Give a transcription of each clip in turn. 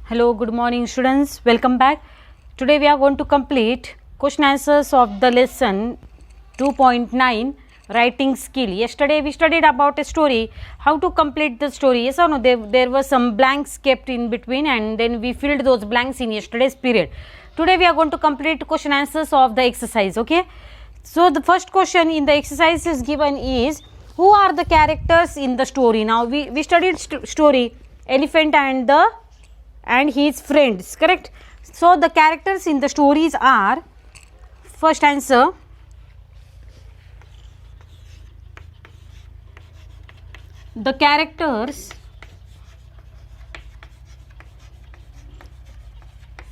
Hello, good morning students. Welcome back. Today we are going to complete question answers of the lesson 2.9 writing skill. Yesterday we studied about a story, how to complete the story. Yes or no? There were some blanks kept in between and then we filled those blanks in yesterday's period. Today we are going to complete question answers of the exercise. Okay. So the first question in the exercise is given is, who are the characters in the story? Now we studied story, elephant and his friends, correct? So the characters in the stories are, first answer, the characters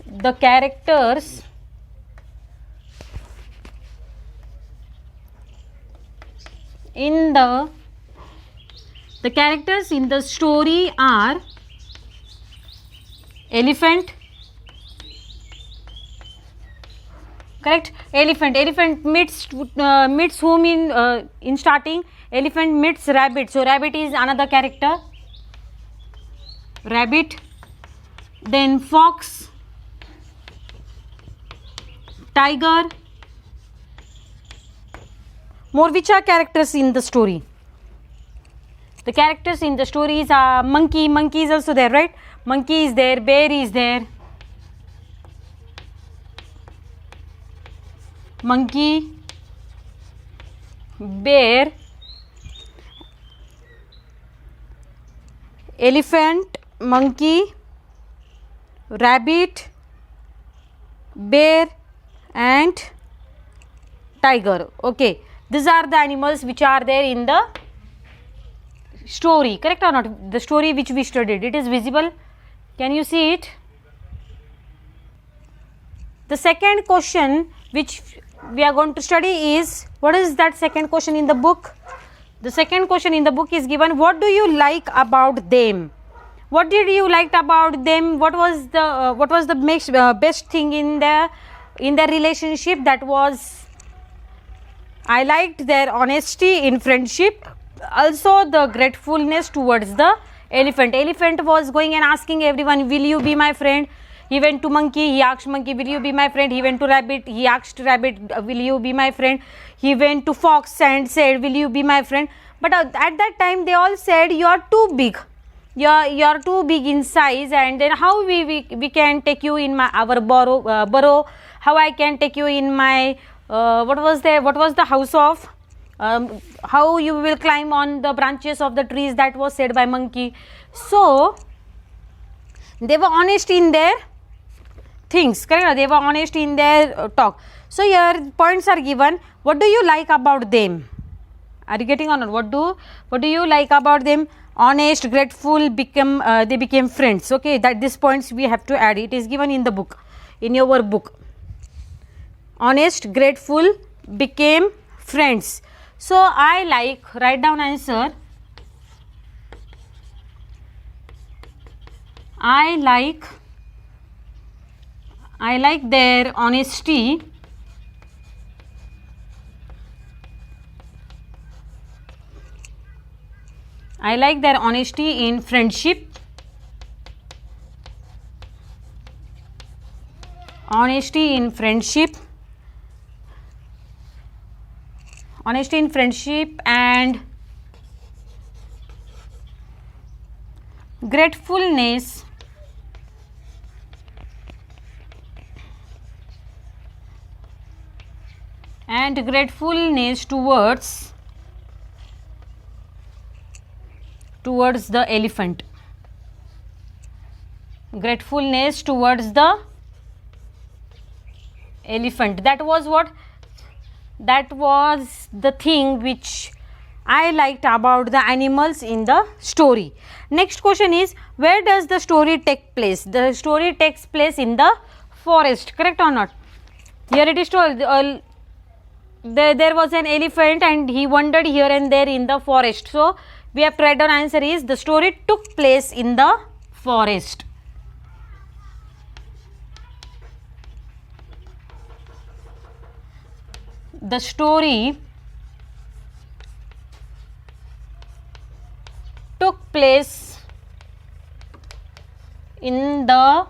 in the characters in the story are elephant, correct? Elephant meets whom in starting? Elephant meets rabbit, so rabbit is another character, rabbit. Then fox, tiger. More, which are characters in the story? The characters in the stories are monkey is also there, right? Monkey is there, bear is there, monkey, bear, elephant, monkey, rabbit, bear and tiger. Okay, these are the animals which are there in the story, correct or not? The story which we studied, it is visible. Can you see it? The second question which we are going to study is, what is that second question in the book? The second question in the book is given, what do you like about them? What did you like about them? What was the best thing in their relationship? That was, I liked their honesty in friendship, also the gratefulness towards the elephant. Elephant was going and asking everyone, will you be my friend? He went to monkey, he asked monkey, will you be my friend? He went to rabbit, he asked rabbit, will you be my friend? He went to fox and said, will you be my friend? But at that time they all said, you are too big, you are too big in size, and then how we can take you in our burrow, how I can take you in my what was the house of, how you will climb on the branches of the trees, that was said by monkey. So they were honest in their things, correct? They were honest in their talk. So here points are given. What do you like about them? Are you getting on? What do you like about them? Honest, grateful, they became friends. Okay, that these points we have to add. It is given in the book, in your book. Honest, grateful, became friends. So I like, write down answer. I like their honesty in friendship, and gratefulness towards the elephant. Gratefulness towards the elephant. That was what? That was the thing which I liked about the animals in the story. Next question is, where does the story take place? The story takes place in the forest, correct or not? Here it is told, there was an elephant and he wandered here and there in the forest. So we have to write down answer is, the story took place in the forest. The story took place in the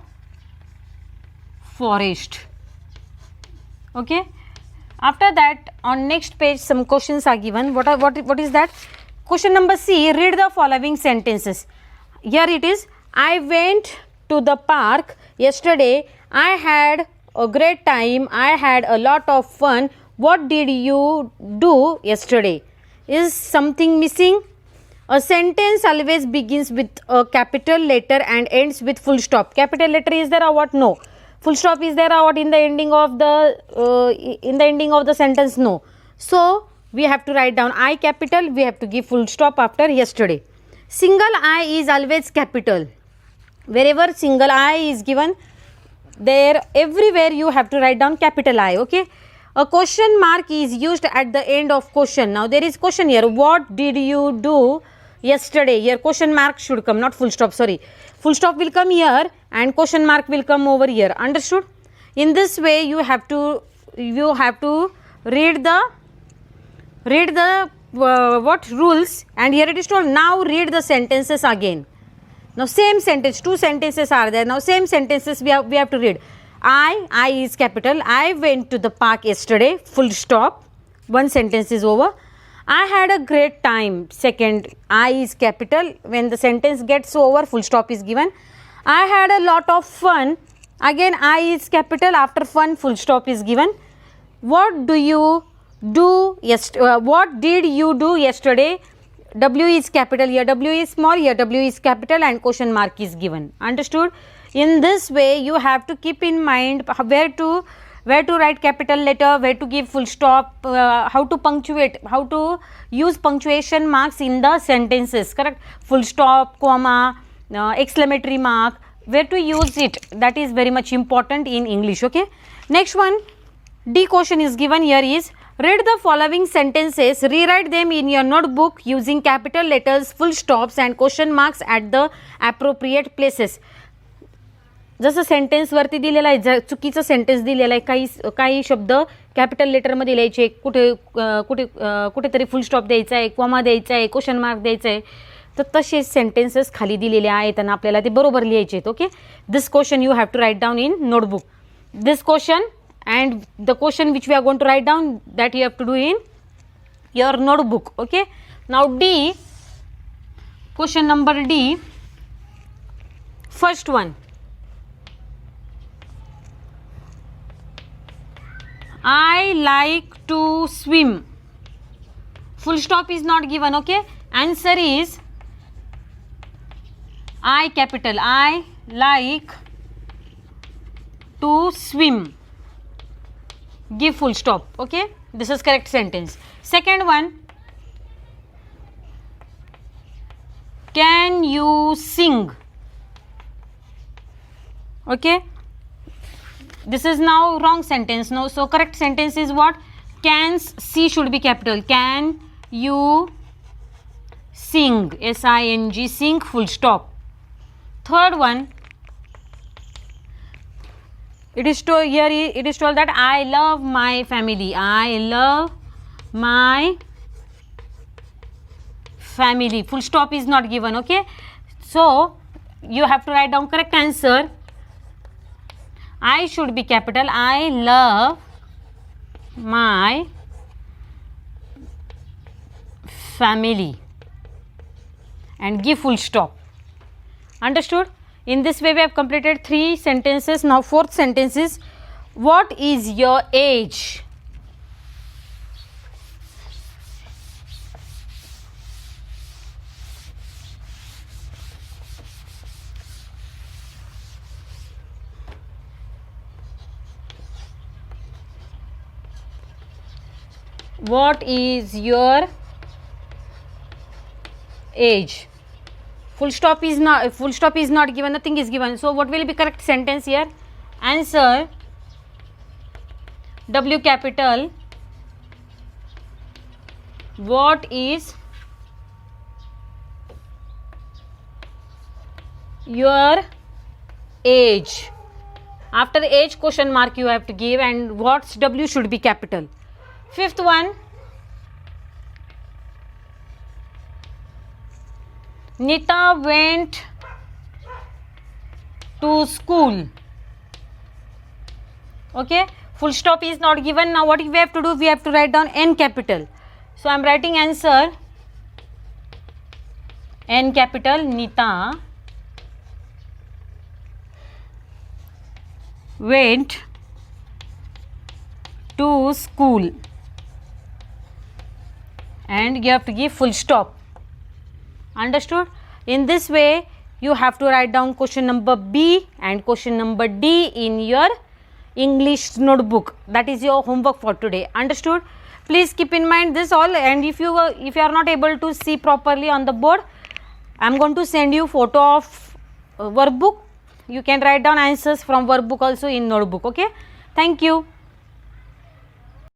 forest. Okay. After that, on next page, some questions are given. What is that? Question number C. Read the following sentences. Here it is. I went to the park yesterday. I had a great time. I had a lot of fun. What did you do yesterday? Is something missing? A sentence always begins with a capital letter and ends with full stop. Capital letter is there or what? No. Full stop is there or what in the ending of the sentence? No. So we have to write down I capital. We have to give full stop after yesterday. Single I is always capital. Wherever single I is given, there everywhere you have to write down capital I. Okay. A question mark is used at the end of question. Now there is question here. What did you do yesterday? Here question mark should come, not full stop. Sorry. Full stop will come here and question mark will come over here. Understood? In this way you have to read the what rules, and here it is told now read the sentences again. Now same sentence, two sentences are there. Now same sentences we have to read. I is capital. I went to the park yesterday. Full stop. One sentence is over. I had a great time. Second, I is capital. When the sentence gets over, full stop is given. I had a lot of fun. Again, I is capital. After fun, full stop is given. What do you do what did you do yesterday? W is capital. Here W is small. Here W is capital and question mark is given. Understood? In this way, you have to keep in mind where to write capital letter, where to give full stop, how to punctuate, how to use punctuation marks in the sentences. Correct? Full stop, comma, exclamatory mark, where to use it. That is very much important in English. Okay. Next one, D question is given here is read the following sentences, rewrite them in your notebook using capital letters, full stops and question marks at the appropriate places. जसं sentence वरती दिलेलं आहे, चुकीचं sentence दिलेलं आहे, काही शब्द capital लेटरमध्ये लिहायचे, कुठेतरी फुल स्टॉप द्यायचा आहे, कॉमा द्यायचा आहे, क्वेश्चन मार्क द्यायचा आहे, तर तसे सेंटेन्सेस खाली दिलेले आहेत आणि आपल्याला ते बरोबर लिहायचे आहेत. Okay. This question you have to write down in notebook. This question and the question which we are going to write down, that you have to do in your notebook. Okay. Now D, question number D, first one. I like to swim. Full stop is not given. Okay. Answer is I capital. I like to swim. Give full stop. Okay. This is correct sentence. Second one. Can you sing? Okay. This is now wrong sentence. No. So correct sentence is what? Can, C should be capital. Can you sing? S-I-N-G, sing, full stop. Third one. It is told here. It is told that I love my family. I love my family. Full stop is not given. Okay. So you have to write down correct answer. I should be capital. I love my family and give full stop. Understood? In this way we have completed 3 sentences. Now fourth sentence is what is your age? What is your age? Full stop is not given, nothing is given. So what will be correct sentence here? Answer W capital. What is your age? After age question mark you have to give, and what's W should be capital. Fifth one. Nita went to school. Okay, full stop is not given. Now what we have to do, we have to write down N capital. So I am writing answer N capital. Nita went to school, and you have to give full stop. Understood? In this way you have to write down question number B and question number D in your English notebook. That is your homework for today. Understood? Please keep in mind this all, and if you are not able to see properly on the board, I am going to send you photo of workbook. You can write down answers from workbook also in notebook. Okay, thank you.